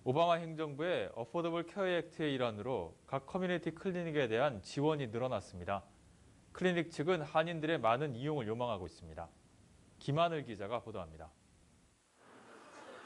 오바마 행정부의 어포더블 케어 액트의 일환으로 각 커뮤니티 클리닉에 대한 지원이 늘어났습니다. 클리닉 측은 한인들의 많은 이용을 요망하고 있습니다. 김하늘 기자가 보도합니다.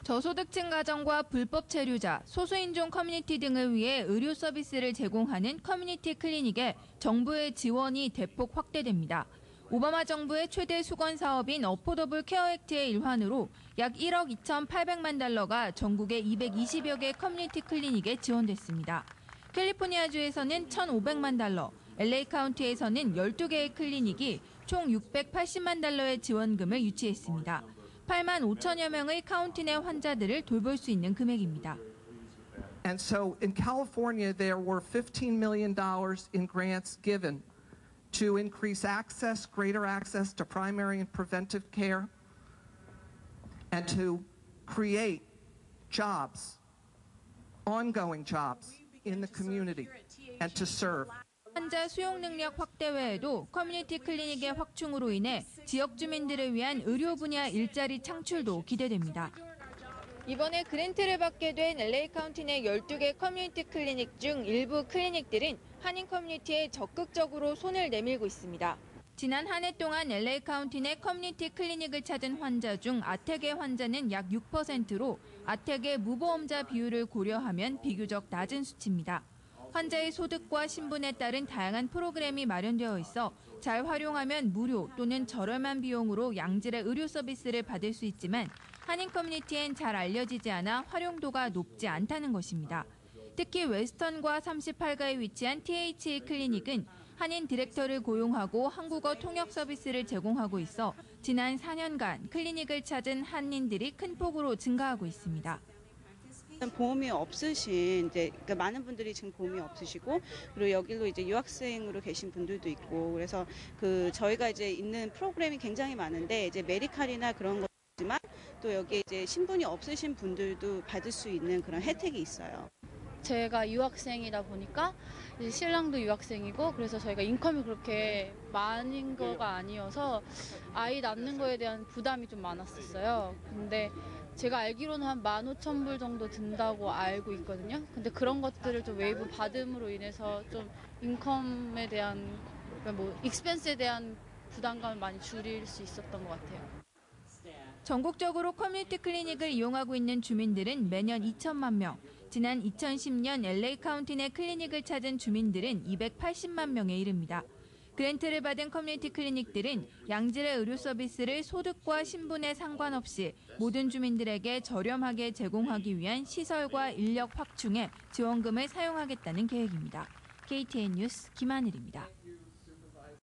저소득층 가정과 불법 체류자, 소수인종 커뮤니티 등을 위해 의료 서비스를 제공하는 커뮤니티 클리닉에 정부의 지원이 대폭 확대됩니다. 오바마 정부의 최대 수건 사업인 어포더블 케어 액트의 일환으로 약 1억 2,800만 달러가 전국의 220여 개 커뮤니티 클리닉에 지원됐습니다. 캘리포니아주에서는 1,500만 달러, LA 카운티에서는 12개의 클리닉이 총 680만 달러의 지원금을 유치했습니다. 8만 5천여 명의 카운티 내 환자들을 돌볼 수 있는 금액입니다. And so in California there were $15 million in grants given to increase access, greater access to primary and preventive care, and to create jobs, ongoing jobs in the community, and to serve. 환자 수용 능력 확대 외에도 커뮤니티 클리닉의 확충으로 인해 지역 주민들을 위한 의료 분야 일자리 창출도 기대됩니다. 이번에 그랜트를 받게 된 LA 카운티 내 12개 커뮤니티 클리닉 중 일부 클리닉들은 한인 커뮤니티에 적극적으로 손을 내밀고 있습니다. 지난 한 해 동안 LA 카운티 내 커뮤니티 클리닉을 찾은 환자 중 아텍의 환자는 약 6%로 아텍의 무보험자 비율을 고려하면 비교적 낮은 수치입니다. 환자의 소득과 신분에 따른 다양한 프로그램이 마련되어 있어 잘 활용하면 무료 또는 저렴한 비용으로 양질의 의료 서비스를 받을 수 있지만 한인 커뮤니티엔 잘 알려지지 않아 활용도가 높지 않다는 것입니다. 특히 웨스턴과 38가에 위치한 THE 클리닉은 한인 디렉터를 고용하고 한국어 통역 서비스를 제공하고 있어 지난 4년간 클리닉을 찾은 한인들이 큰 폭으로 증가하고 있습니다. 보험이 없으신 그러니까 많은 분들이 지금 보험이 없으시고 그리고 여기로 이제 유학생으로 계신 분들도 있고 그래서 저희가 이제 있는 프로그램이 굉장히 많은데 이제 메디칼이나 그런 거지만 또 여기 이제 신분이 없으신 분들도 받을 수 있는 그런 혜택이 있어요. 제가 유학생이다 보니까 이제 신랑도 유학생이고 그래서 저희가 인컴이 그렇게 많은 거가 아니어서 아이 낳는 거에 대한 부담이 좀 많았었어요. 근데 제가 알기로는 한 15,000불 정도 든다고 알고 있거든요. 근데 그런 것들을 좀 웨이브 받음으로 인해서 좀 인컴에 대한 익스펜스에 대한 부담감을 많이 줄일 수 있었던 것 같아요. 전국적으로 커뮤니티 클리닉을 이용하고 있는 주민들은 매년 2천만 명, 지난 2010년 LA 카운티 내 클리닉을 찾은 주민들은 280만 명에 이릅니다. 그랜트를 받은 커뮤니티 클리닉들은 양질의 의료 서비스를 소득과 신분에 상관없이 모든 주민들에게 저렴하게 제공하기 위한 시설과 인력 확충에 지원금을 사용하겠다는 계획입니다. KTN 뉴스 김하늘입니다.